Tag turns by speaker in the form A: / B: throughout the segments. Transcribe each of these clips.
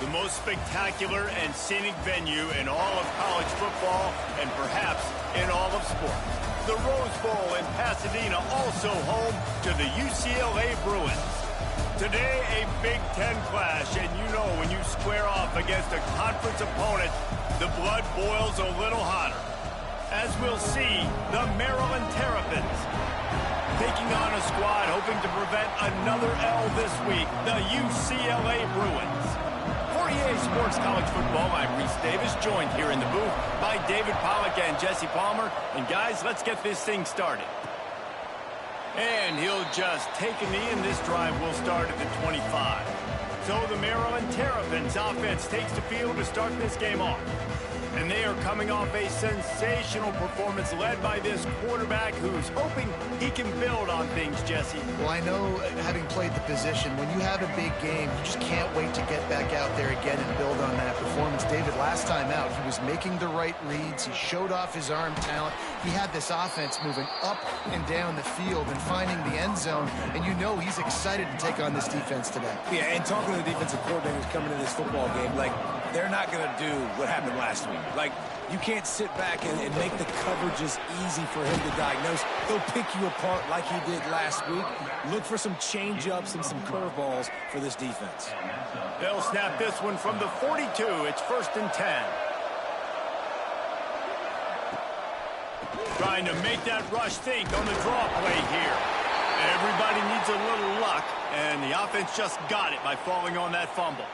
A: The most spectacular and scenic venue in all of college football and perhaps in all of sports. The Rose Bowl in Pasadena, also home to the UCLA Bruins. Today, a Big Ten clash, and you know when you square off against a conference opponent, the blood boils a little hotter. As we'll see, the Maryland Terrapins taking on a squad hoping to prevent another L this week, the UCLA Bruins. For EA Sports College Football, I'm Reese Davis, joined here in the booth by David Pollack and Jesse Palmer. And guys, let's get this thing started. And he'll just take a knee, and this drive will start at the 25. So the Maryland Terrapins offense takes the field to start this game off. And they are coming off a sensational performance led by this quarterback who's hoping he can build on things, Jesse.
B: Well, I know, having played the position, when you have a big game, you just can't wait to get back out there again and build on that performance. David, last time out, he was making the right reads. He showed off his arm talent. He had this offense moving up and down the field and finding the end zone. And you know he's excited to take on this defense today.
C: Yeah, and talking to the defensive coordinators coming into this football game, like, they're not going to do what happened last week. Like, you can't sit back and make the coverages easy for him to diagnose. He'll pick you apart like he did last week. Look for some change-ups and some curveballs for this defense.
A: They'll snap this one from the 42. It's 1st and 10. Trying to make that rush think on the draw play here. Everybody needs a little luck, and the offense just got it by falling on that fumble.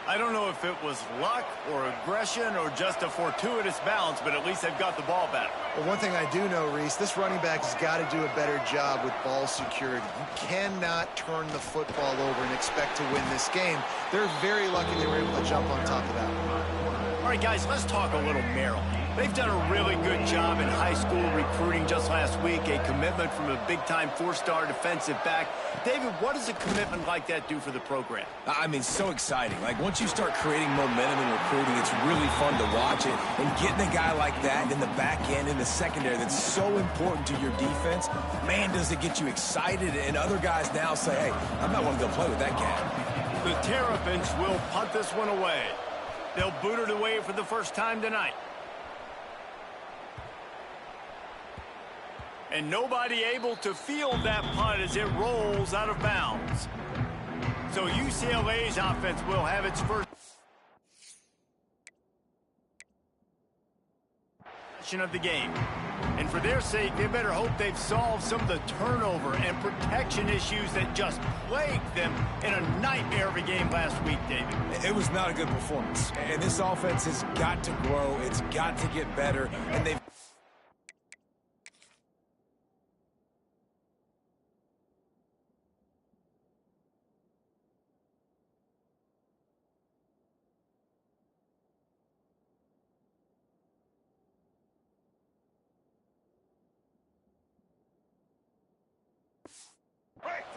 A: I don't know if it was luck or aggression or just a fortuitous bounce, but at least they've got the ball back.
B: Well, one thing I do know, Reese, this running back has got to do a better job with ball security. You cannot turn the football over and expect to win this game. They're very lucky they were able to jump on top of that.
A: All right, guys, let's talk a little Maryland. They've done a really good job in high school recruiting just last week, a commitment from a big-time 4-star defensive back. David, what does a commitment like that do for the program?
C: I mean, so exciting. Like, once you start creating momentum in recruiting, it's really fun to watch it. And getting a guy like that in the back end, in the secondary, that's so important to your defense, man, does it get you excited. And other guys now say, hey, I'm not going to go play with that guy.
A: The Terrapins will punt this one away. They'll boot it away for the first time tonight. And nobody able to field that punt as it rolls out of bounds. So UCLA's offense will have its first of the game. And for their sake, they better hope they've solved some of the turnover and protection issues that just plagued them in a nightmare of a game last week, David.
C: It was not a good performance. And this offense has got to grow. It's got to get better. And they've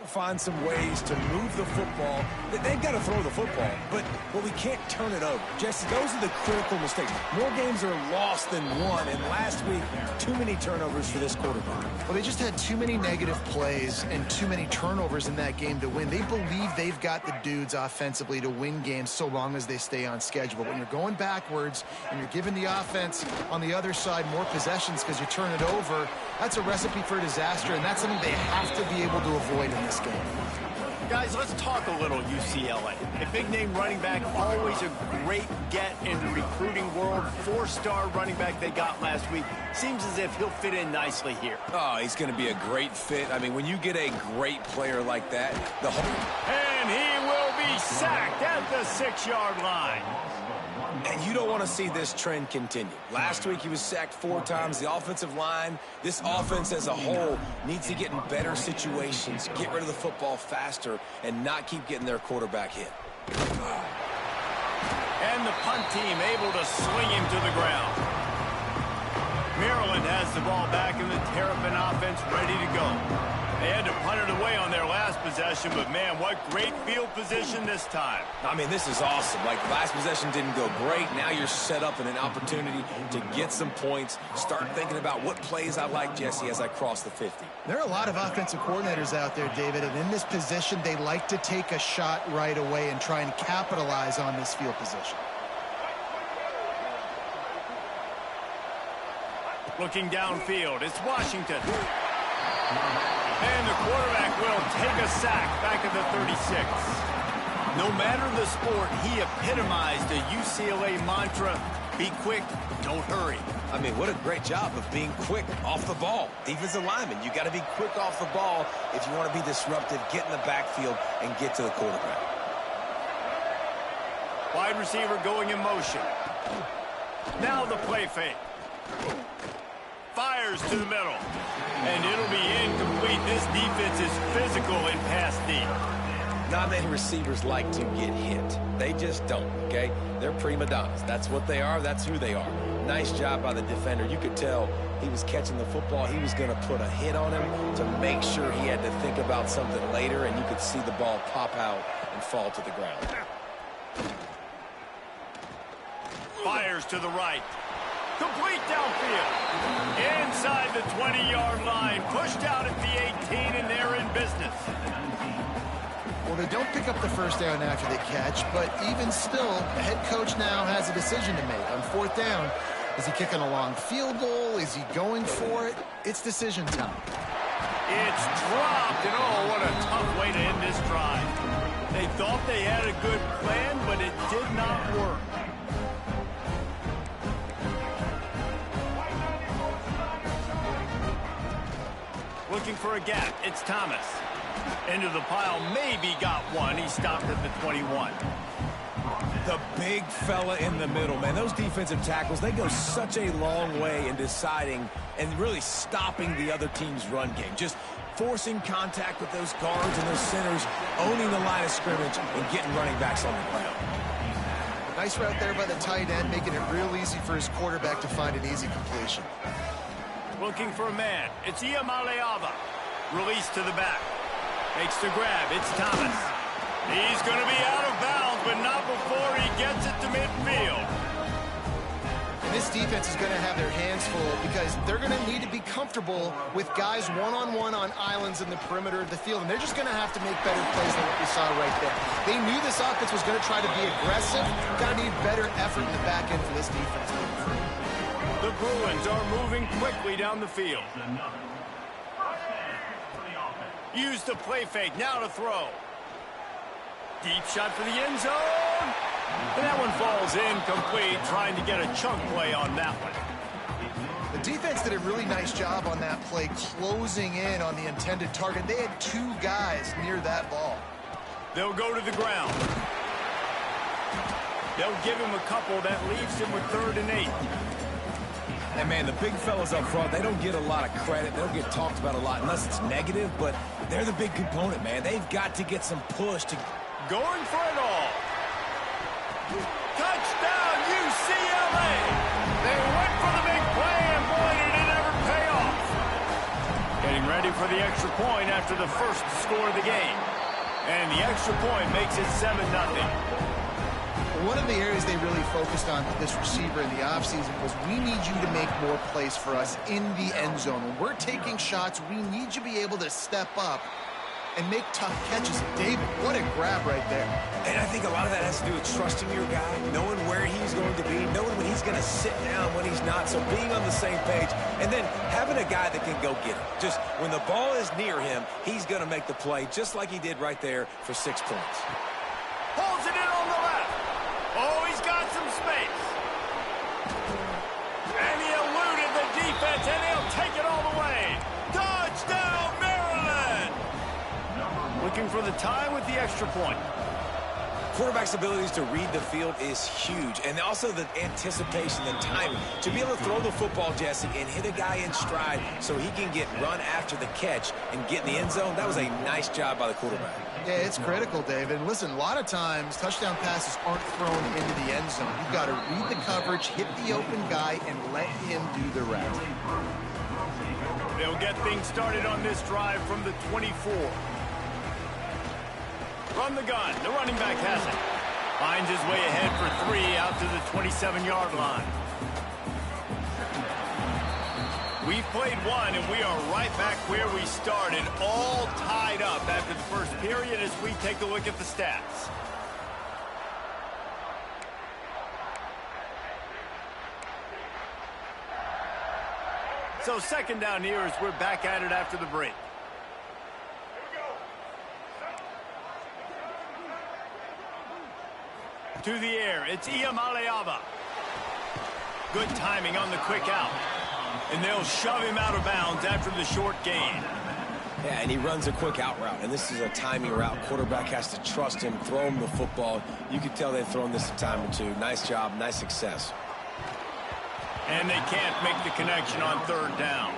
C: find some ways to move the football. They've got to throw the football, but we can't turn it over. Jesse, those are the critical mistakes. More games are lost than won, and last week, too many turnovers for this quarterback.
B: Well, they just had too many negative plays and too many turnovers in that game to win. They believe they've got the dudes offensively to win games so long as they stay on schedule. But when you're going backwards and you're giving the offense on the other side more possessions because you turn it over, that's a recipe for disaster, and that's something they have to be able to avoid in this game.
A: Guys, let's talk a little UCLA. A big-name running back, always a great get in the recruiting world. 4-star running back they got last week. Seems as if he'll fit in nicely here.
C: Oh, he's going to be a great fit. I mean, when you get a great player like that, the whole...
A: And he will be sacked at the 6-yard line.
C: And you don't want to see this trend continue. Last week he was sacked 4 times. The offensive line, this offense as a whole, needs to get in better situations, get rid of the football faster, and not keep getting their quarterback hit.
A: And the punt team able to swing him to the ground. Maryland has the ball back in the Terrapin offense ready to go. They had to punt it away on their last possession, but man, what great field position this time.
C: I mean, this is awesome. Like, the last possession didn't go great. Now you're set up in an opportunity to get some points. Start thinking about what plays I like, Jesse, as I cross the 50.
B: There are a lot of offensive coordinators out there, David, and in this position, they like to take a shot right away and try and capitalize on this field position.
A: Looking downfield, it's Washington. And the quarterback will take a sack back at the 36. No matter the sport, he epitomized the UCLA mantra, be quick, don't hurry.
C: I mean, what a great job of being quick off the ball. Defensive lineman, you got to be quick off the ball if you want to be disruptive, get in the backfield, and get to the quarterback.
A: Wide receiver going in motion. Now the play fake. Fires to the middle. And it'll be incomplete. This defense is physical in pass deep.
C: Not many receivers like to get hit. They just don't, okay? They're prima donnas. That's what they are. That's who they are. Nice job by the defender. You could tell he was catching the football. He was going to put a hit on him to make sure he had to think about something later, and you could see the ball pop out and fall to the ground.
A: Fires to the right. Complete downfield. Inside the 20-yard line. Pushed out at the 18, and they're in business.
B: Well, they don't pick up the first down after the catch, but even still, the head coach now has a decision to make. On fourth down, is he kicking a long field goal? Is he going for it? It's decision time.
A: It's dropped, and oh, what a tough way to end this drive. They thought they had a good plan, but it did not work. Looking for a gap. It's Thomas. Into the pile. Maybe got one. He stopped at the 21.
C: The big fella in the middle, man. Those defensive tackles, they go such a long way in deciding and really stopping the other team's run game. Just forcing contact with those guards and those centers, owning the line of scrimmage, and getting running backs on the ground.
B: Nice route there by the tight end, making it real easy for his quarterback to find an easy completion.
A: Looking for a man. It's Iamaleava. Release to the back. Makes the grab. It's Thomas. He's going to be out of bounds, but not before he gets it to midfield.
B: And this defense is going to have their hands full because they're going to need to be comfortable with guys one-on-one on islands in the perimeter of the field, and they're just going to have to make better plays than what we saw right there. They knew this offense was going to try to be aggressive. Got to need better effort in the back end for this defense.
A: The Bruins are moving quickly down the field. Use the play fake. Now to throw. Deep shot for the end zone. And that one falls incomplete, trying to get a chunk play on that one.
B: The defense did a really nice job on that play, closing in on the intended target. They had two guys near that ball.
A: They'll go to the ground. They'll give him a couple. That leaves him with 3rd and 8.
C: And, man, the big fellas up front, they don't get a lot of credit. They don't get talked about a lot unless it's negative, but they're the big component, man. They've got to get some push to...
A: Going for it all. Touchdown, UCLA. They went for the big play, and boy, did it ever pay off. Getting ready for the extra point after the first score of the game. And the extra point makes it 7-0.
B: One of the areas they really focused on with this receiver in the offseason was we need you to make more plays for us in the end zone. When we're taking shots, we need you to be able to step up and make tough catches. David, what a grab right there.
C: And I think a lot of that has to do with trusting your guy, knowing where he's going to be, knowing when he's going to sit down, when he's not. So being on the same page, and then having a guy that can go get it. Just when the ball is near him, he's going to make the play just like he did right there for 6 points.
A: Holds it in on the left. Oh, he's got some space. And he eluded the defense, and he'll take it all the way. Touchdown, Maryland! Looking for the tie with the extra point.
C: Quarterback's abilities to read the field is huge, and also the anticipation and timing. To be able to throw the football, Jesse, and hit a guy in stride so he can get run after the catch and get in the end zone, that was a nice job by the quarterback.
B: Yeah, it's critical, David. And listen, a lot of times touchdown passes aren't thrown into the end zone. You've got to read the coverage, hit the open guy, and let him do the rest.
A: They'll get things started on this drive from the 24. From the gun, the running back has it. Finds his way ahead for 3 out to the 27-yard line. We've played one, and we are right back where we started, all tied up after the first period as we take a look at the stats. So second down here as we're back at it after the break. To the air, it's UncLa. Good timing on the quick out. And they'll shove him out of bounds after the short gain.
C: Yeah, and he runs a quick out route, and this is a timing route. Quarterback has to trust him, throw him the football. You can tell they've thrown this a time or two. Nice job, nice success.
A: And they can't make the connection on third down.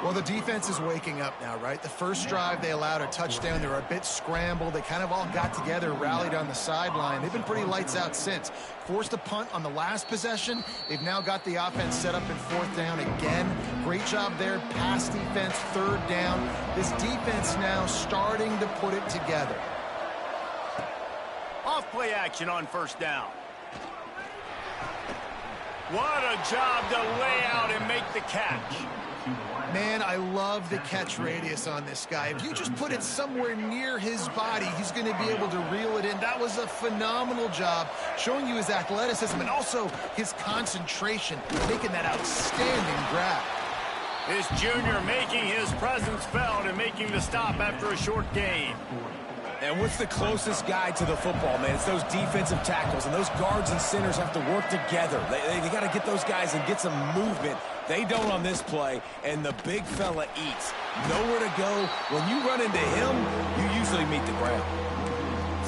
B: Well, the defense is waking up now, right? The first drive, they allowed a touchdown. They were a bit scrambled. They kind of all got together, rallied on the sideline. They've been pretty lights out since. Forced a punt on the last possession. They've now got the offense set up in fourth down again. Great job there. Pass defense, third down. This defense now starting to put it together.
A: Off play action on first down. What a job to lay out and make the catch.
B: Man, I love the catch radius on this guy. If you just put it somewhere near his body, he's going to be able to reel it in. That was a phenomenal job, showing you his athleticism and also his concentration, making that outstanding grab.
A: This junior making his presence felt and making the stop after a short gain.
C: And what's the closest guy to the football, man? It's those defensive tackles, and those guards and centers have to work together. They got to get those guys and get some movement. They don't on this play, and the big fella eats. Nowhere to go. When you run into him, you usually meet the ground.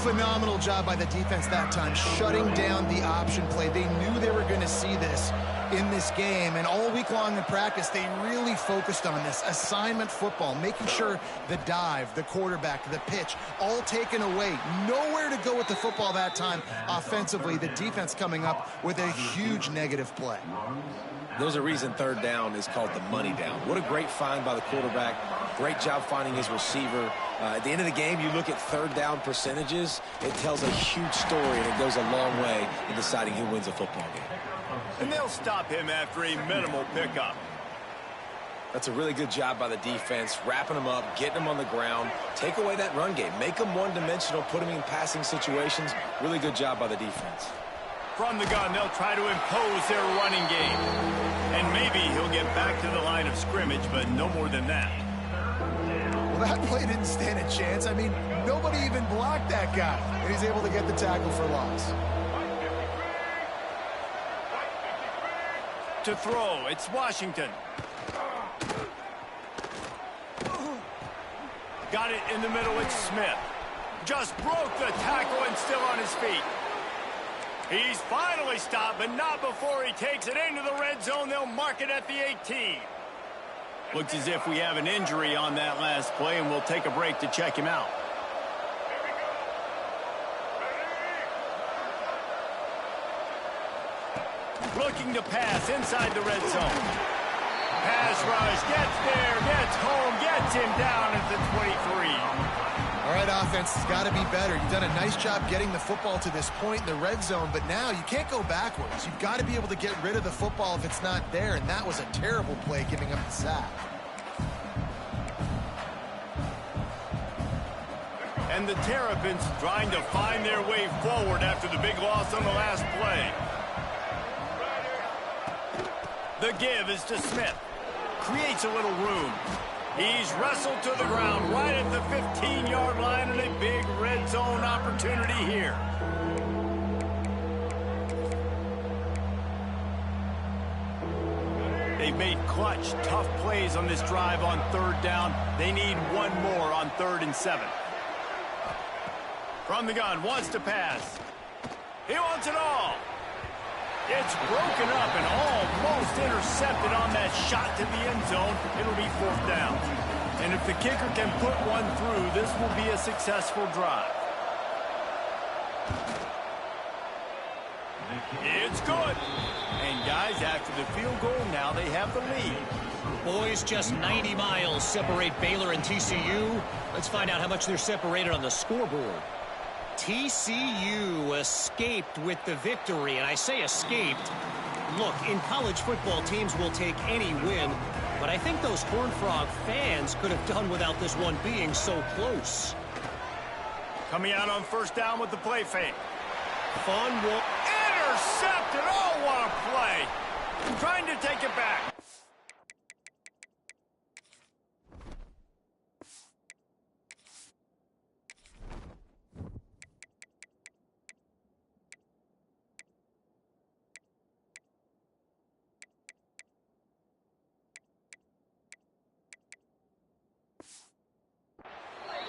B: Phenomenal job by the defense that time, shutting down the option play. They knew they were going to see this in this game, and all week long in practice, they really focused on this assignment football, making sure the dive, the quarterback, the pitch, all taken away. Nowhere to go with the football that time offensively. The defense coming up with a huge negative play.
C: There's a reason third down is called the money down. What a great find by the quarterback. Great job finding his receiver. At the end of the game, you look at third down percentages, it tells a huge story, and it goes a long way in deciding who wins a football game.
A: And they'll stop him after a minimal pickup.
C: That's a really good job by the defense, wrapping them up, getting them on the ground, take away that run game, make them one-dimensional, put them in passing situations. Really good job by the defense.
A: From the gun, they'll try to impose their running game. And maybe he'll get back to the line of scrimmage, but no more than that.
B: Well, that play didn't stand a chance. I mean, nobody even blocked that guy, and he's able to get the tackle for loss.
A: To throw, it's Washington. Got it in the middle, it's Smith. Just broke the tackle and still on his feet. He's finally stopped, but not before he takes it into the red zone. They'll mark it at the 18. Looks as if we have an injury on that last play, and we'll take a break to check him out. Looking to pass inside the red zone. Pass rush, gets there, gets home, gets him down at the 23.
B: All right, offense, it's got to be better. You've done a nice job getting the football to this point in the red zone, but now you can't go backwards. You've got to be able to get rid of the football if it's not there, and that was a terrible play giving up the sack.
A: And the Terrapins trying to find their way forward after the big loss on the last play. The give is to Smith. Creates a little room. He's wrestled to the ground right at the 15-yard line, and a big red zone opportunity here. They've made clutch, tough plays on this drive on third down. They need one more on 3rd and 7. From the gun, wants to pass. He wants it all. It's broken up and almost intercepted on that shot to the end zone. It'll be 4th down. And if the kicker can put one through, this will be a successful drive. It's good. And guys, after the field goal, now they have the lead.
D: Boys, just 90 miles separate Baylor and TCU. Let's find out how much they're separated on the scoreboard. TCU escaped with the victory, and I say escaped. Look, in college football, teams will take any win, but I think those Horned Frog fans could have done without this one being so close.
A: Coming out on first down with the play fake.
D: Fun walk.
A: Intercepted. Oh, what a play. Trying to take it back.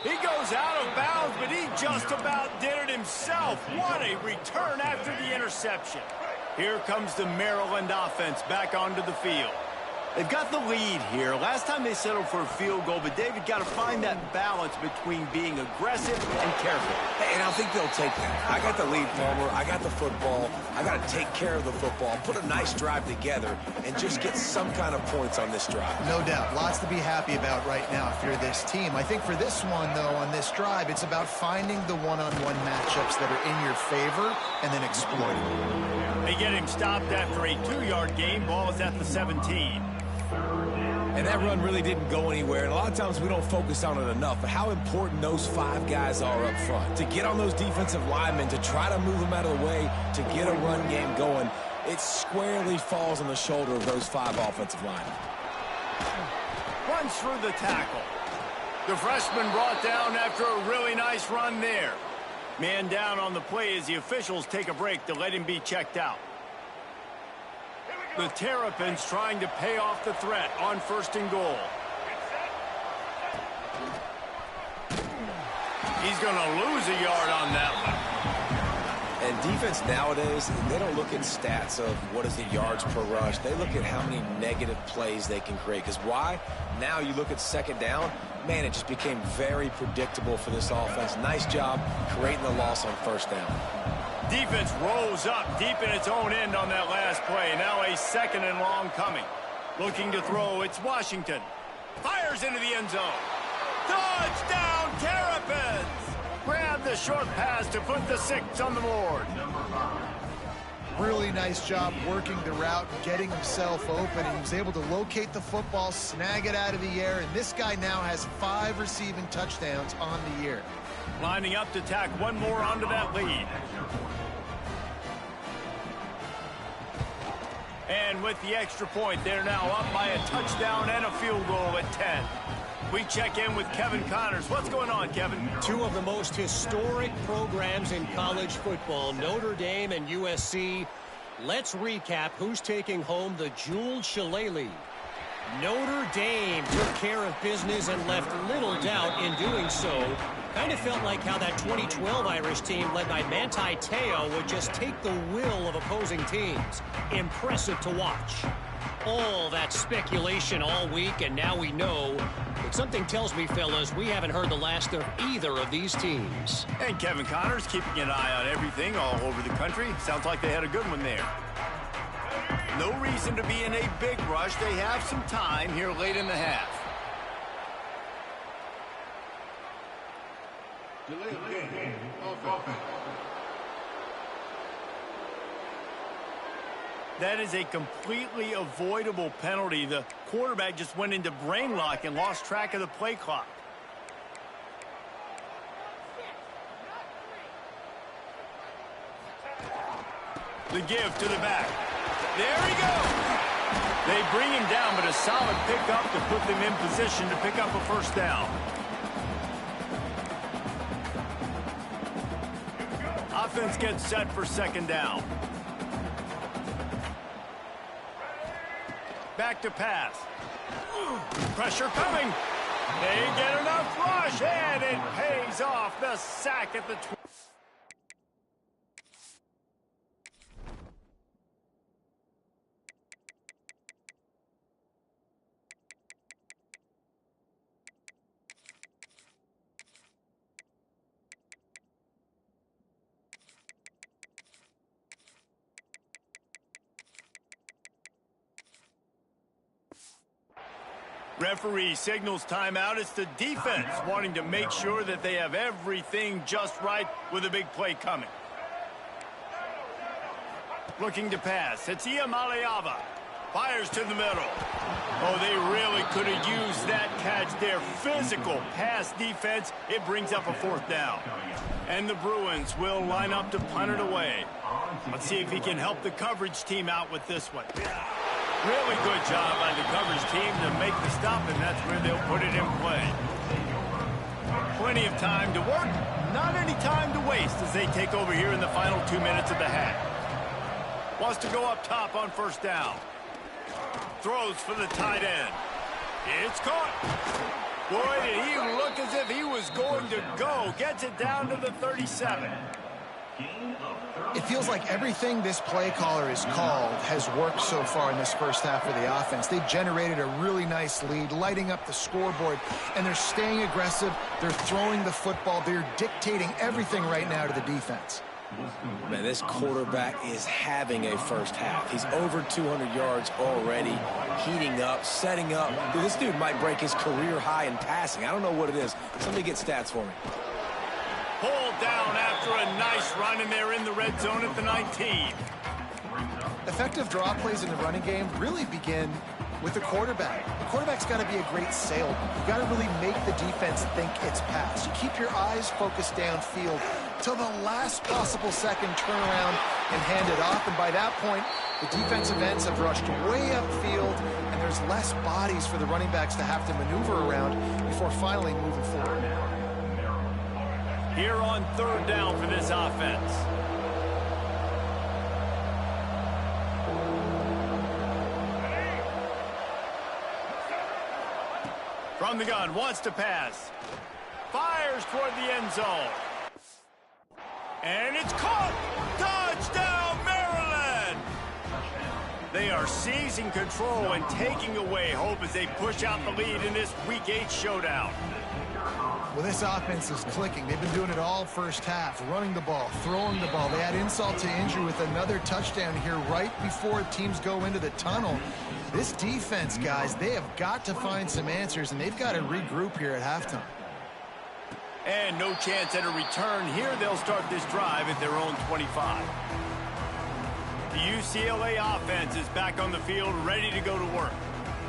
A: He goes out of bounds, but he just about did it himself. What a return after the interception. Here comes the Maryland offense back onto the field. They've got the lead here. Last time they settled for a field goal, but David got to find that balance between being aggressive and careful.
C: And I think they'll take that. I got the lead, Palmer. I got the football. I got to take care of the football, put a nice drive together, and just get some kind of points on this drive.
B: No doubt. Lots to be happy about right now if you're this team. I think for this one, though, on this drive, it's about finding the one-on-one matchups that are in your favor and then exploiting.
A: They get him stopped after a 2-yard gain. Ball is at the 17.
C: And that run really didn't go anywhere. And a lot of times we don't focus on it enough. But how important those 5 guys are up front. To get on those defensive linemen, to try to move them out of the way, to get a run game going, it squarely falls on the shoulder of those 5 offensive linemen.
A: Runs through the tackle. The freshman brought down after a really nice run there. Man down on the play as the officials take a break to let him be checked out. The Terrapins trying to pay off the threat on first and goal. He's going to lose a yard on that one.
C: And defense nowadays, they don't look at stats of what is the yards per rush. They look at how many negative plays they can create. Because why? Now you look at second down, man, it just became very predictable for this offense. Nice job creating the loss on first down.
A: Defense rolls up deep in its own end on that last play. Now a second and long coming. Looking to throw, it's Washington. Fires into the end zone. Touchdown, Terrapins! Grab the short pass to put the 6 on the board.
B: Really nice job working the route, getting himself open, and he was able to locate the football, snag it out of the air, and this guy now has 5 receiving touchdowns on the year.
A: Lining up to tack one more onto that lead. And with the extra point, they're now up by a touchdown and a field goal at 10. We check in with Kevin Connors. What's going on, Kevin?
D: 2 of the most historic programs in college football, Notre Dame and USC. Let's recap who's taking home the jeweled shillelagh. Notre Dame took care of business and left little doubt in doing so. Kind of felt like how that 2012 Irish team led by Manti Te'o would just take the will of opposing teams. Impressive to watch. All that speculation all week, and now we know. But something tells me, fellas, we haven't heard the last of either of these teams.
A: And Kevin Connors keeping an eye on everything all over the country. Sounds like they had a good one there. No reason to be in a big rush. They have some time here late in the half. That is a completely avoidable penalty. The quarterback just went into brain lock and lost track of the play clock. The give to the back. There he goes. They bring him down, but a solid pickup to put them in position to pick up a first down. Offense gets set for second down. Back to pass. Pressure coming. They get enough rush, and it pays off. The sack at the 20. Referee signals timeout. It's the defense wanting to make sure that they have everything just right with a big play coming. Looking to pass. It's UncLa. Fires to the middle. Oh, they really could have used that catch there. Physical pass defense. It brings up a 4th down. And the Bruins will line up to punt it away. Let's see if he can help the coverage team out with this one. Really good job by the coverage team to make the stop, and that's where they'll put it in play. Plenty of time to work. Not any time to waste as they take over here in the final 2 minutes of the half. Wants to go up top on 1st down. Throws for the tight end. It's caught. Boy, did he look as if he was going to go. Gets it down to the 37.
B: It feels like everything this play caller has called has worked so far in this first half of the offense. They've generated a really nice lead, lighting up the scoreboard, and they're staying aggressive. They're throwing the football. They're dictating everything right now to the defense.
C: Man, this quarterback is having a first half. He's over 200 yards already, heating up, setting up. Dude, this dude might break his career high in passing. I don't know what it is. Somebody get stats for me.
A: Pulled down after a nice run, and they're in the red zone at the 19.
B: Effective draw plays in the running game really begin with the quarterback. The quarterback's got to be a great salesman. You've got to really make the defense think it's pass. You keep your eyes focused downfield till the last possible second, turn around and hand it off. And by that point, the defensive ends have rushed way upfield, and there's less bodies for the running backs to have to maneuver around before finally moving forward.
A: Here on 3rd down for this offense. From the gun, wants to pass. Fires toward the end zone. And it's caught! Touchdown, Maryland! They are seizing control and taking away hope as they push out the lead in this Week 8 showdown.
B: Well, this offense is clicking. They've been doing it all first half, running the ball, throwing the ball. They add insult to injury with another touchdown here right before teams go into the tunnel. This defense, guys, they have got to find some answers, and they've got to regroup here at halftime.
A: And no chance at a return here. They'll start this drive at their own 25. The UCLA offense is back on the field, ready to go to work.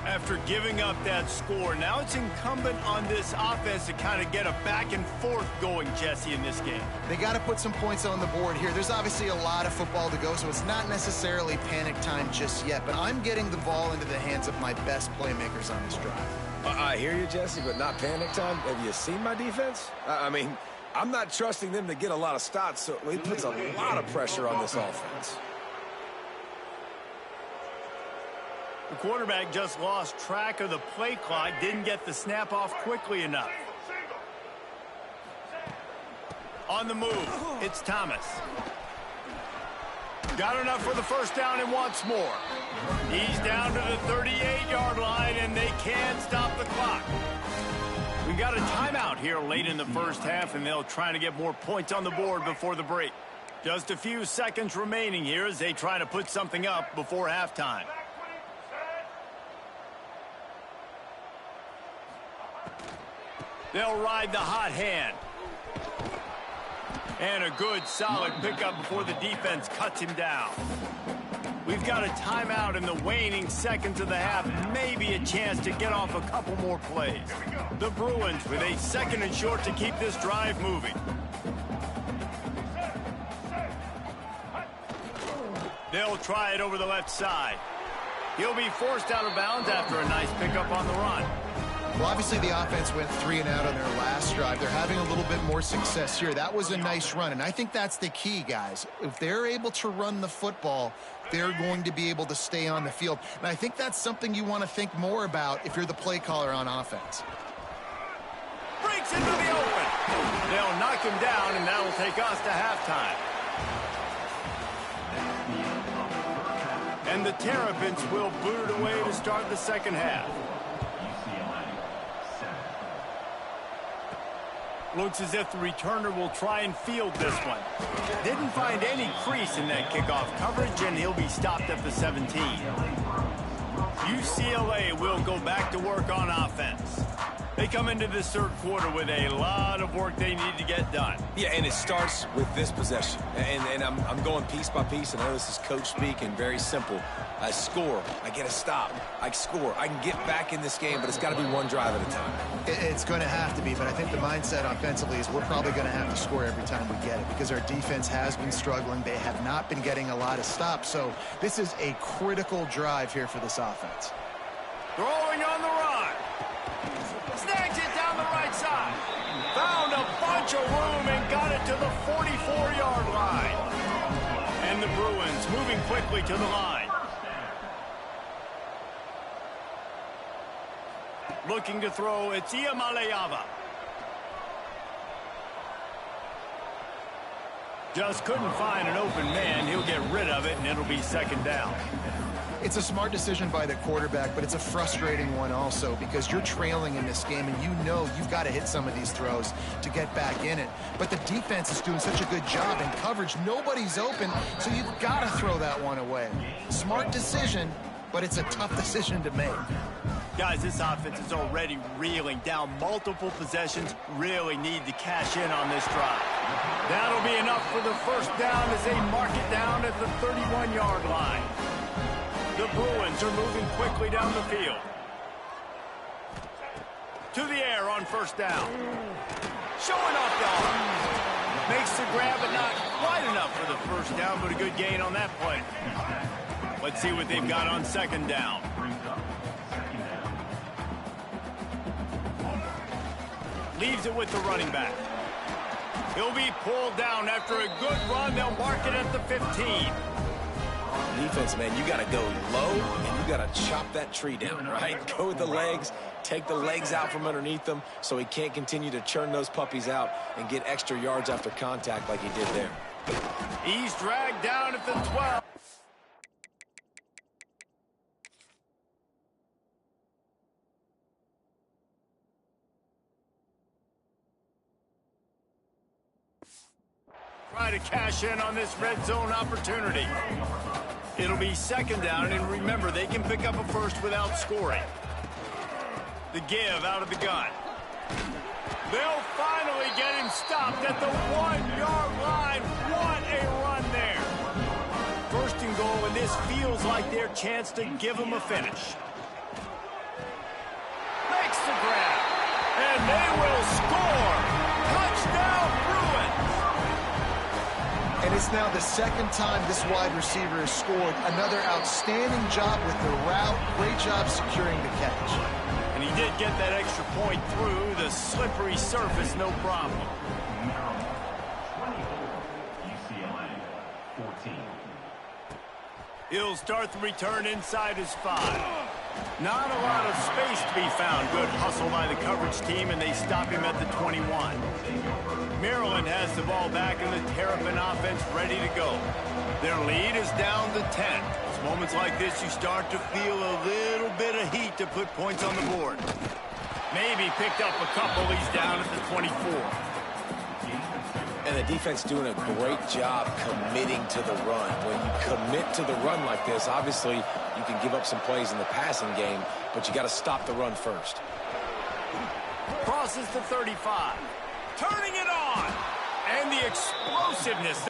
A: After giving up that score, now it's incumbent on this offense to kind of get a back and forth going, Jesse, in this game.
B: They got to put some points on the board here. There's obviously a lot of football to go, so it's not necessarily panic time just yet, but I'm getting the ball into the hands of my best playmakers on this drive.
C: I hear you, Jesse, but not panic time. Have you seen my defense? I mean, I'm not trusting them to get a lot of stops, so it puts a lot of pressure on this offense.
A: The quarterback just lost track of the play clock, didn't get the snap off quickly enough. On the move, it's Thomas. Got enough for the 1st down and wants more. He's down to the 38-yard line, and they can't stop the clock. We got a timeout here late in the first half, and they'll try to get more points on the board before the break. Just a few seconds remaining here as they try to put something up before halftime. They'll ride the hot hand. And a good, solid pickup before the defense cuts him down. We've got a timeout in the waning seconds of the half. Maybe a chance to get off a couple more plays. The Bruins with a 2nd and short to keep this drive moving. They'll try it over the left side. He'll be forced out of bounds after a nice pickup on the run.
B: Well, obviously the offense went 3 and out on their last drive. They're having a little bit more success here. That was a nice run, and I think that's the key, guys. If they're able to run the football, they're going to be able to stay on the field. And I think that's something you want to think more about if you're the play caller on offense.
A: Breaks into the open. They'll knock him down, and that'll take us to halftime. And the Terrapins will boot it away to start the second half. Looks as if the returner will try and field this one. Didn't find any crease in that kickoff coverage, and he'll be stopped at the 17. UCLA will go back to work on offense. They come into this third quarter with a lot of work they need to get done.
C: Yeah, and it starts with this possession. And I'm going piece by piece. I know this is coach speak and very simple. I score. I get a stop. I score. I can get back in this game, but it's got to be one drive at a time.
B: It's going to have to be, but I think the mindset offensively is we're probably going to have to score every time we get it because our defense has been struggling. They have not been getting a lot of stops, so this is a critical drive here for this offense.
A: Throwing on the run. Snags it down the right side. Found a bunch of room and got it to the 44-yard line. And the Bruins moving quickly to the line. Looking to throw, it's Iamaleava. Just couldn't find an open man. He'll get rid of it, and it'll be second down.
B: It's a smart decision by the quarterback, but it's a frustrating one also because you're trailing in this game, and you know you've got to hit some of these throws to get back in it. But the defense is doing such a good job in coverage. Nobody's open, so you've got to throw that one away. Smart decision, but it's a tough decision to make.
A: Guys, this offense is already reeling down multiple possessions. Really need to cash in on this drive. That'll be enough for the first down as they mark it down at the 31-yard line. The Bruins are moving quickly down the field. To the air on first down. Showing off the arm. Makes the grab, but not quite enough for the first down, but a good gain on that play. Let's see what they've got on second down. Leaves it with the running back. He'll be pulled down after a good run. They'll mark it at the 15.
C: Defense, man, you got to go low, and you got to chop that tree down, right? Go with the legs, take the legs out from underneath them so he can't continue to churn those puppies out and get extra yards after contact like he did there.
A: He's dragged down at the 12. Try to cash in on this red zone opportunity. It'll be second down, and remember, they can pick up a first without scoring. The give out of the gun. They'll finally get him stopped at the 1-yard line. What a run there. First and goal, and this feels like their chance to give him a finish. Makes the grab, and they will score. Touchdown, Bruins.
B: And it's now the second time this wide receiver has scored. Another outstanding job with the route. Great job securing the catch.
A: And he did get that extra point through the slippery surface, no problem. He'll start the return inside his 5. Not a lot of space to be found. Good hustle by the coverage team, and they stop him at the 21. Maryland has the ball back and the Terrapin offense ready to go. Their lead is down to 10. It's moments like this you start to feel a little bit of heat to put points on the board. Maybe picked up a couple. He's down at the 24.
C: And the defense doing a great job committing to the run. When you commit to the run like this, obviously you can give up some plays in the passing game, but you got to stop the run first.
A: Crosses the 35. Turning it on. And the explosiveness.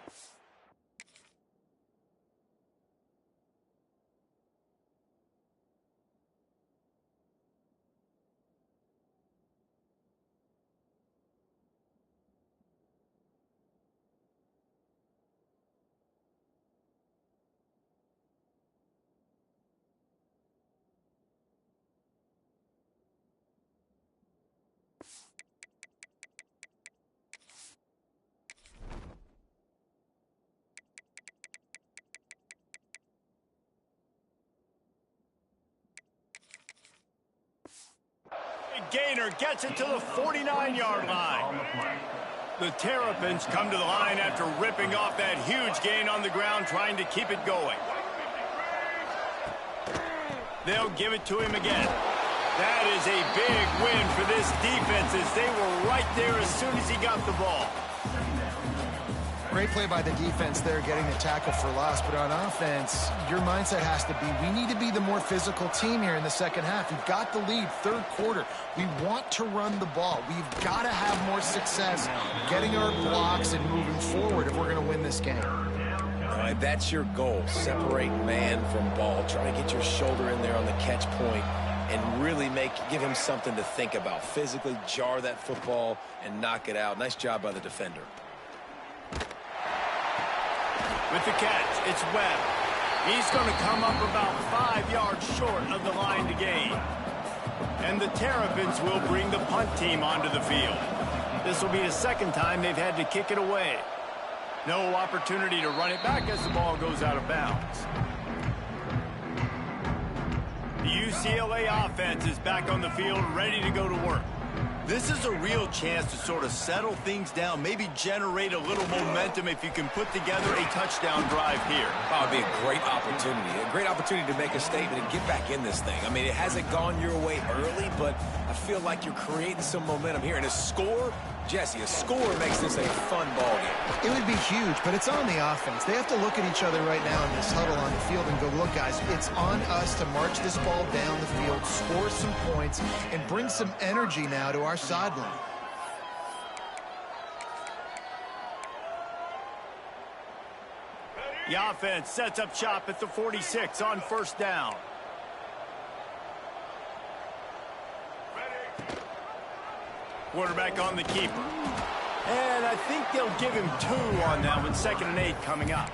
A: Gainer gets it to the 49-yard line. The Terrapins come to the line after ripping off that huge gain on the ground, trying to keep it going. They'll give it to him again. That is a big win for this defense as they were right there as soon as he got the ball.
B: great play by the defense there, getting the tackle for loss. But on offense, your mindset has to be, we need to be the more physical team here in the second half. We've got the lead, third quarter. We want to run the ball. We've got to have more success getting our blocks and moving forward if we're going to win this game.
C: All right, that's your goal. Separate man from ball. Try to get your shoulder in there on the catch point and really give him something to think about. Physically jar that football and knock it out. Nice job by the defender.
A: With the catch, it's Webb. He's going to come up about 5 yards short of the line to gain. And the Terrapins will bring the punt team onto the field. This will be the second time they've had to kick it away. No opportunity to run it back as the ball goes out of bounds. The UCLA offense is back on the field, ready to go to work. This is a real chance to sort of settle things down, maybe generate a little momentum if you can put together a touchdown drive here.
C: That would be a great opportunity to make a statement and get back in this thing. I mean, it hasn't gone your way early, but I feel like you're creating some momentum here. And a score, Jesse, a score makes this a fun ball game.
B: It would be huge, but it's on the offense. They have to look at each other right now in this huddle on the field and go, look, guys, it's on us to march this ball down the field, score some points, and bring some energy now to our sideline.
A: The offense sets up shop at the 46 on first down. Quarterback on the keeper. And I think they'll give him 2 on that one. 2nd and 8 coming up.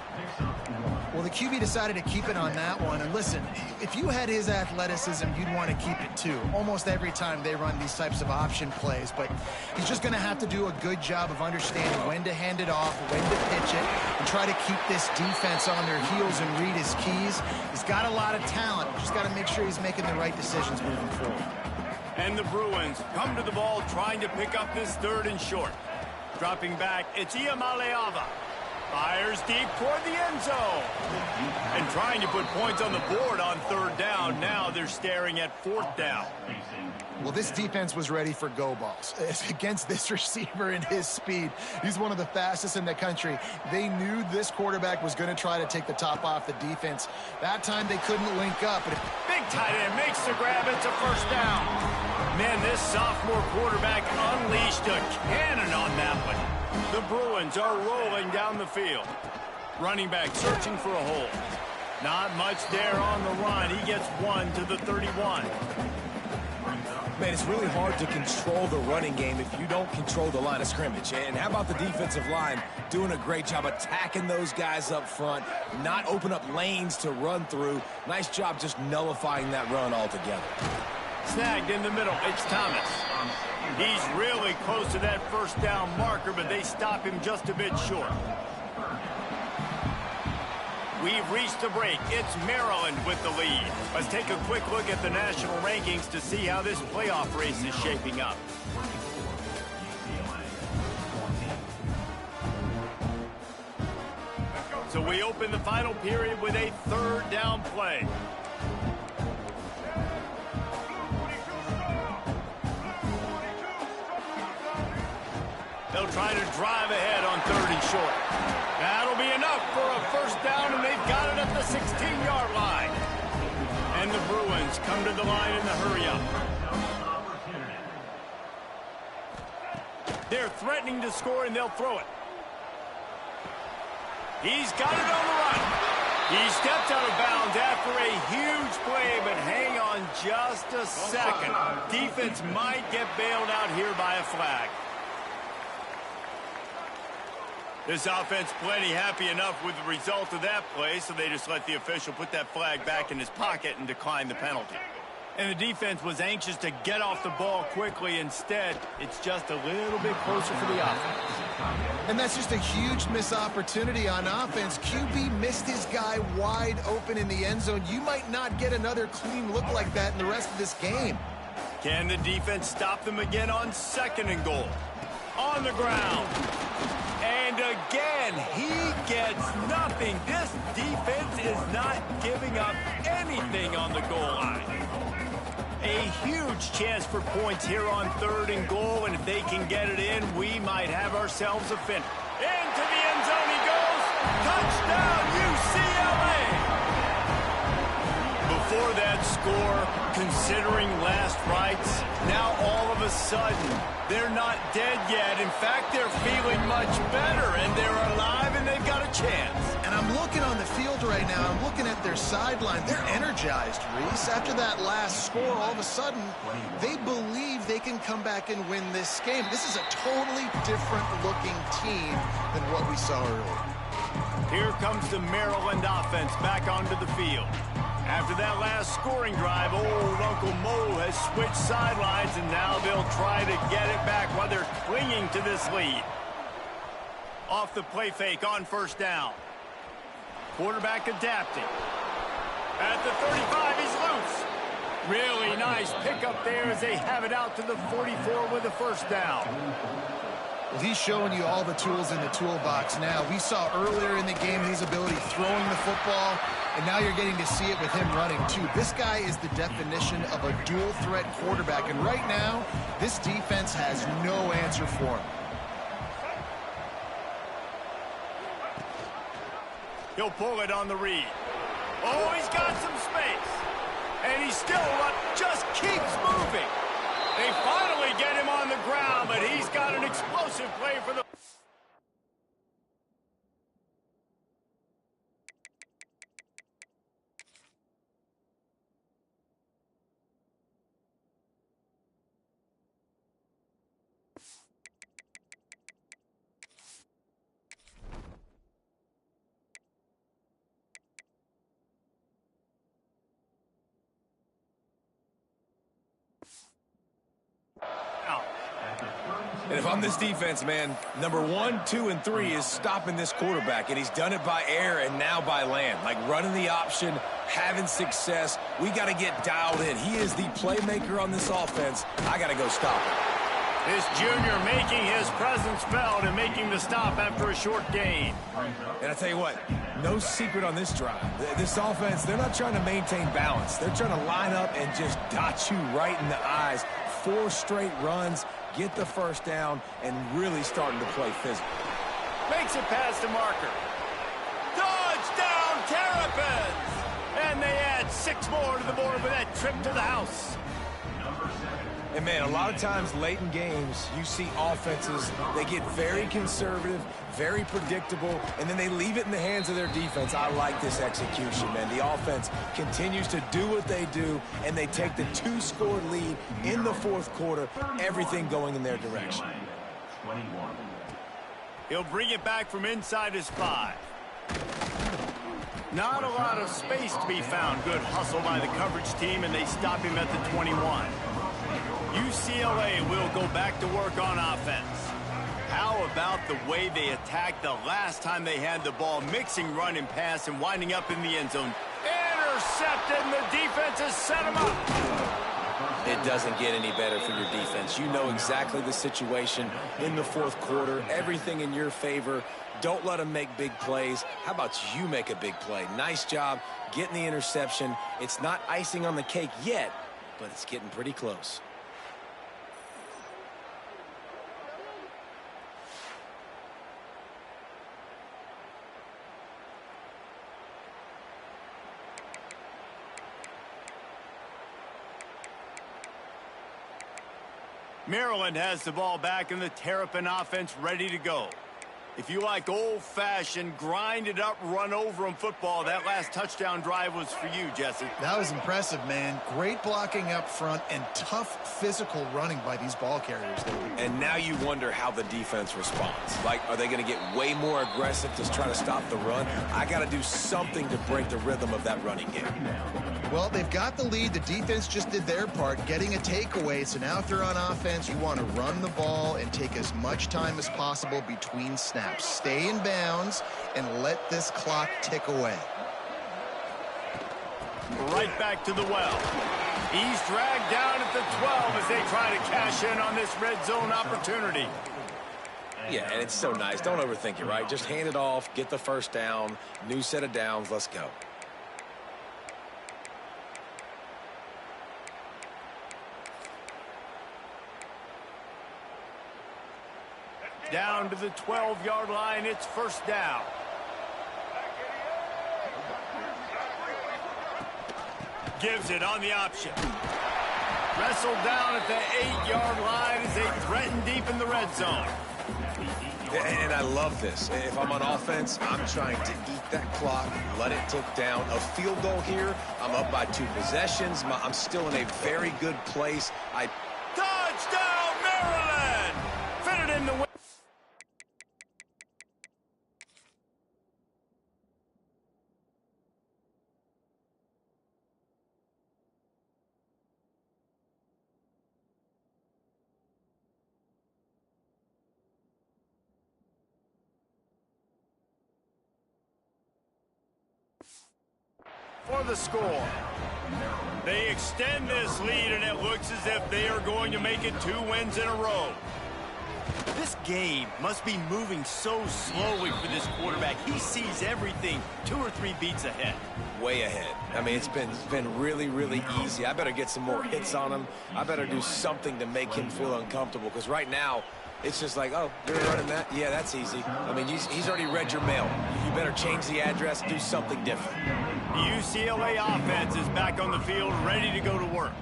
B: Well, the QB decided to keep it on that one. And listen, if you had his athleticism, you'd want to keep it too. Almost every time they run these types of option plays. But he's just going to have to do a good job of understanding when to hand it off, when to pitch it, and try to keep this defense on their heels and read his keys. He's got a lot of talent. Just got to make sure he's making the right decisions moving forward.
A: And the Bruins come to the ball trying to pick up this 3rd and short. Dropping back, it's Iamaleava. Fires deep toward the end zone. And trying to put points on the board on 3rd down. Now they're staring at 4th down.
B: Well, this defense was ready for go balls. Against this receiver and his speed, he's one of the fastest in the country. They knew this quarterback was going to try to take the top off the defense. That time they couldn't link up. But
A: big tight end makes the grab. It's a 1st down. Man, this sophomore quarterback unleashed a cannon on that one. The Bruins are rolling down the field. Running back searching for a hole. Not much there on the run. He gets 1 to the 31.
C: Man, it's really hard to control the running game if you don't control the line of scrimmage. And how about the defensive line doing a great job attacking those guys up front, not open up lanes to run through. Nice job just nullifying that run altogether.
A: Snagged in the middle, it's Thomas. He's really close to that 1st down marker, but they stop him just a bit short. We've reached the break. It's Maryland with the lead. Let's take a quick look at the national rankings to see how this playoff race is shaping up. So we open the final period with a 3rd down play. They'll try to drive ahead on 3rd and short. That'll be enough for a 1st down, and they've got it at the 16-yard line. And the Bruins come to the line in the hurry-up. They're threatening to score, and they'll throw it. He's got it on the run. He stepped out of bounds after a huge play, but hang on just a second. Defense might get bailed out here by a flag. This offense plenty happy enough with the result of that play, so they just let the official put that flag back in his pocket and decline the penalty. And the defense was anxious to get off the ball quickly. Instead, it's just a little bit closer for the offense.
B: And that's just a huge missed opportunity on offense. QB missed his guy wide open in the end zone. You might not get another clean look like that in the rest of this game.
A: Can the defense stop them again on 2nd and goal? On the ground. And again, he gets nothing. This defense is not giving up anything on the goal line. A huge chance for points here on 3rd and goal, and if they can get it in, we might have ourselves a finish. Into the end zone he Touchdown, UCLA! Before that score, considering last rites, now all of a sudden, they're not dead yet. In fact, they're feeling much better, and they're alive, and they've got a chance.
B: And I'm looking on the field right now. I'm looking at their sideline. They're energized, Reese. After that last score, all of a sudden, they believe they can come back and win this game. This is a totally different-looking team than what we saw earlier.
A: Here comes the Maryland offense back onto the field. After that last scoring drive, old Uncle Mo has switched sidelines, and now they'll try to get it back while they're clinging to this lead. Off the play fake on first down. Quarterback adapting. At the 35, he's loose. Really nice pickup there as they have it out to the 44 with a first down.
B: Well, he's showing you all the tools in the toolbox now. We saw earlier in the game his ability throwing the football, and now you're getting to see it with him running, too. This guy is the definition of a dual-threat quarterback, and right now, this defense has no answer for him.
A: He'll pull it on the read. Oh, he's got some space. And he's still just keeps moving. They finally get him on the ground, but he's got an explosive play for the...
C: And if I'm this defense, man, number 1, 2, and 3 is stopping this quarterback, and he's done it by air and now by land. Like running the option, having success. We got to get dialed in. He is the playmaker on this offense. I got to go stop him.
A: This junior making his presence felt and making the stop after a short gain.
C: And I tell you what, no secret on this drive. This offense, they're not trying to maintain balance. They're trying to line up and just dot you right in the eyes. 4 straight runs, get the first down, and really starting to play physical.
A: Makes it past the marker. Touchdown, Terrapins! And they add 6 more to the board with that trip to the house.
C: And, man, a lot of times late in games, you see offenses, they get very conservative, very predictable, and then they leave it in the hands of their defense. I like this execution, man. The offense continues to do what they do, and they take the 2-score lead in the fourth quarter, everything going in their direction.
A: He'll bring it back from inside his 5. Not a lot of space to be found. Good hustle by the coverage team, and they stop him at the 21. UCLA will go back to work on offense. How about the way they attacked the last time they had the ball, mixing run and pass and winding up in the end zone. Intercepted, and the defense has set him up.
C: It doesn't get any better for your defense. You know exactly the situation in the fourth quarter, everything in your favor. Don't let them make big plays. How about you make a big play? Nice job getting the interception. It's not icing on the cake yet, but it's getting pretty close.
A: Maryland has the ball back and the Terrapin offense ready to go. If you like old-fashioned, grind-it-up, run-over-'em football, that last touchdown drive was for you, Jesse.
B: That was impressive, man. Great blocking up front and tough physical running by these ball carriers.
C: And now you wonder how the defense responds. Like, are they going to get way more aggressive to try to stop the run? I got to do something to break the rhythm of that running game.
B: Well, they've got the lead. The defense just did their part, getting a takeaway. So now if they're on offense, you want to run the ball and take as much time as possible between snaps. Stay in bounds and let this clock tick away.
A: Right back to the well. He's dragged down at the 12 as they try to cash in on this red zone opportunity.
C: Yeah, and it's so nice. Don't overthink it, right? Just hand it off, get the first down, new set of downs, let's go.
A: Down to the 12-yard line, it's first down. Gives it on the option. Wrestled down at the 8-yard line as they threaten deep in the red zone.
C: And I love this. If I'm on offense, I'm trying to eat that clock, let it tick down. A field goal here, I'm up by 2 possessions. I'm still in a very good place.
A: Touchdown, Maryland! Fitted in the win. For the score. They extend this lead, and it looks as if they are going to make it 2 wins in a row. This game must be moving so slowly for this quarterback. He sees everything 2 or 3 beats ahead.
C: Way ahead. I mean, it's been really, really easy. I better get some more hits on him. I better do something to make him feel uncomfortable, because right now, it's just like, oh, you're running that? Yeah, that's easy. I mean, he's already read your mail. You better change the address, do something different.
A: The UCLA offense is back on the field, ready to go to work.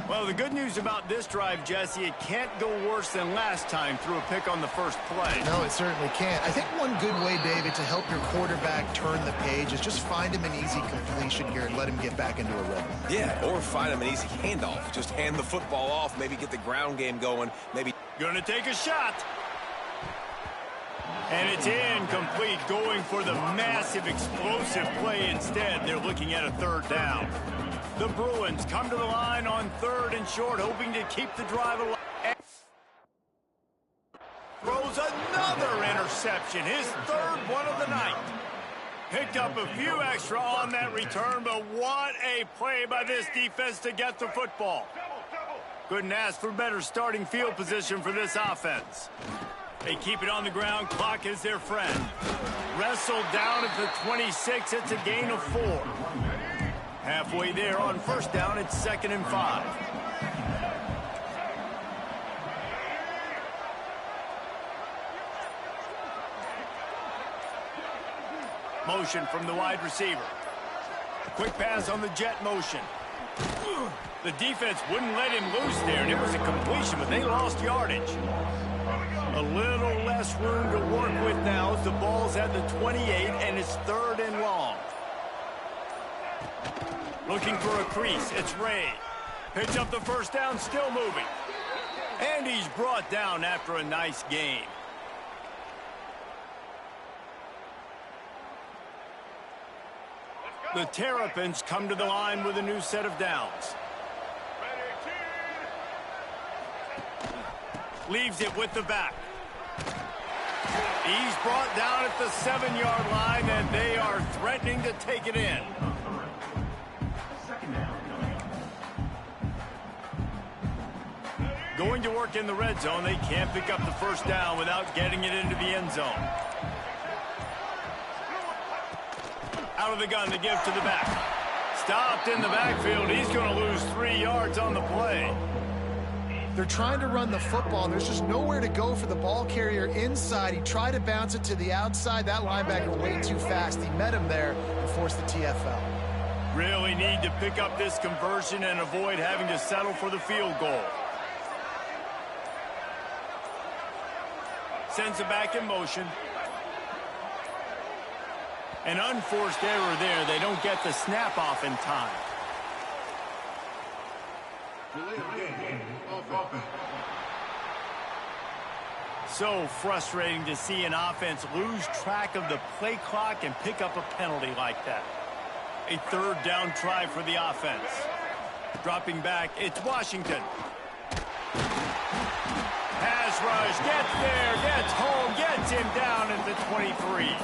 A: Well, the good news about this drive, Jesse, it can't go worse than last time through a pick on the first play.
B: No, it certainly can't. I think one good way, David, to help your quarterback turn the page is just find him an easy completion here and let him get back into a rhythm.
C: Yeah, or find him an easy handoff. Just hand the football off, maybe get the ground game going, maybe.
A: Gonna take a shot. And it's incomplete, going for the massive explosive play instead. They're looking at a 3rd down. The Bruins come to the line on 3rd and short, hoping to keep the drive alive. Throws another interception, his 3rd one of the night. Picked up a few extra on that return, but what a play by this defense to get the football. Couldn't ask for better starting field position for this offense. They keep it on the ground. Clock is their friend. Wrestled down at the 26. It's a gain of 4. Halfway there on 1st down. It's 2nd and 5. Motion from the wide receiver. Quick pass on the jet motion. The defense wouldn't let him loose there, and it was a completion, but they lost yardage. A little less room to work with now as the ball's at the 28, and it's 3rd and long. Looking for a crease. It's Ray. Picks up the 1st down, still moving. And he's brought down after a nice gain. The Terrapins come to the line with a new set of downs. Leaves it with the back. He's brought down at the 7-yard line, and they are threatening to take it in. Going to work in the red zone. They can't pick up the 1st down without getting it into the end zone. Out of the gun to give to the back. Stopped in the backfield. He's going to lose 3 yards on the play.
B: They're trying to run the football, and there's just nowhere to go for the ball carrier inside. He tried to bounce it to the outside. That linebacker way too fast. He met him there and forced the TFL.
A: Really need to pick up this conversion and avoid having to settle for the field goal. Sends it back in motion. An unforced error there. They don't get the snap off in time. So frustrating to see an offense lose track of the play clock and pick up a penalty like that. A 3rd down try for the offense. Dropping back, it's Washington. Pass rush, gets there, gets home, gets him down at the 23.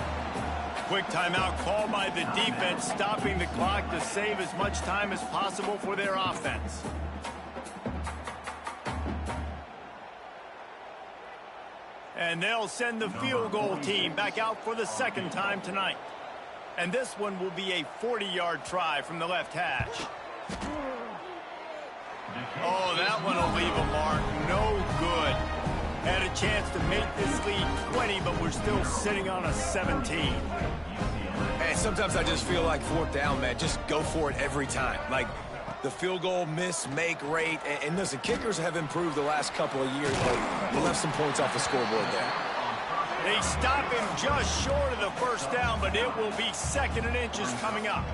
A: Quick timeout called by the defense, stopping the clock to save as much time as possible for their offense. And they'll send the field goal team back out for the 2nd time tonight. And this one will be a 40-yard try from the left hash. Oh, that one will leave a mark. No good. Had a chance to make this lead 20, but we're still sitting on a 17.
C: Hey, sometimes I just feel like 4th down, man. Just go for it every time. Like, the field goal miss-make rate. And listen, kickers have improved the last couple of years, but he left some points off the scoreboard there.
A: They stop him just short of the first down, but it will be 2nd and inches coming up.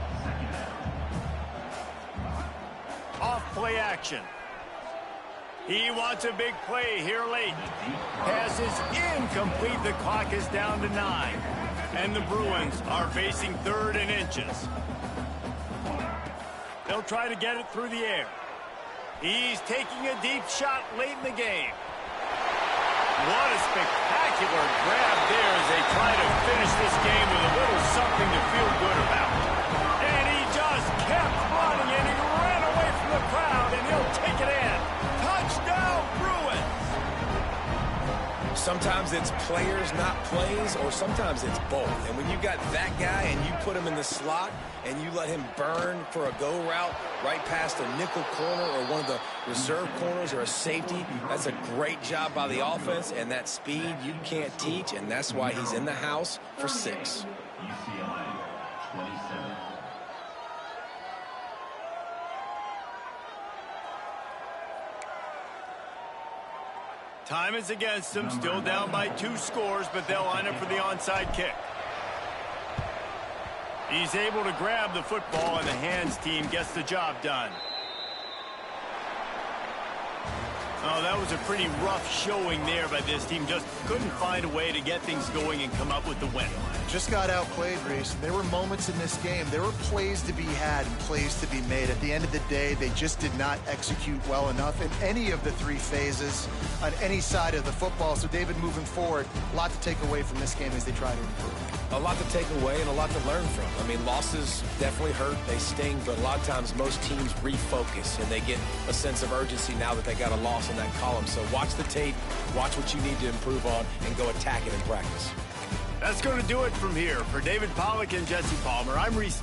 A: Off play action. He wants a big play here late. Pass is incomplete. The clock is down to 9. And the Bruins are facing 3rd and inches. They'll try to get it through the air. He's taking a deep shot late in the game. What a spectacular grab there as they try to finish this game with a little something to feel good about. And he just kept running, and he ran away from the crowd, and he'll take it in. Touchdown, Bruins!
C: Sometimes it's players, not plays, or sometimes it's both. And when you got that guy and you put him in the slot and you let him burn for a go route right past a nickel corner or one of the reserve corners or a safety, that's a great job by the offense, and that speed you can't teach, and that's why he's in the house for 6.
A: Time is against them, still down by 2 scores, but they'll line up for the onside kick. He's able to grab the football, and the hands team gets the job done. Oh, that was a pretty rough showing there by this team. Just couldn't find a way to get things going and come up with the win.
B: Just got outplayed, Reese. There were moments in this game. There were plays to be had and plays to be made. At the end of the day, they just did not execute well enough in any of the 3 phases on any side of the football. So, David, moving forward, a lot to take away from this game as they try to improve.
C: A lot to take away and a lot to learn from. I mean, losses definitely hurt. They sting, but a lot of times most teams refocus and they get a sense of urgency now that they got a loss in that column. So watch the tape, watch what you need to improve on, and go attack it in practice.
A: That's going to do it from here. For David Pollack and Jesse Palmer, I'm Reese.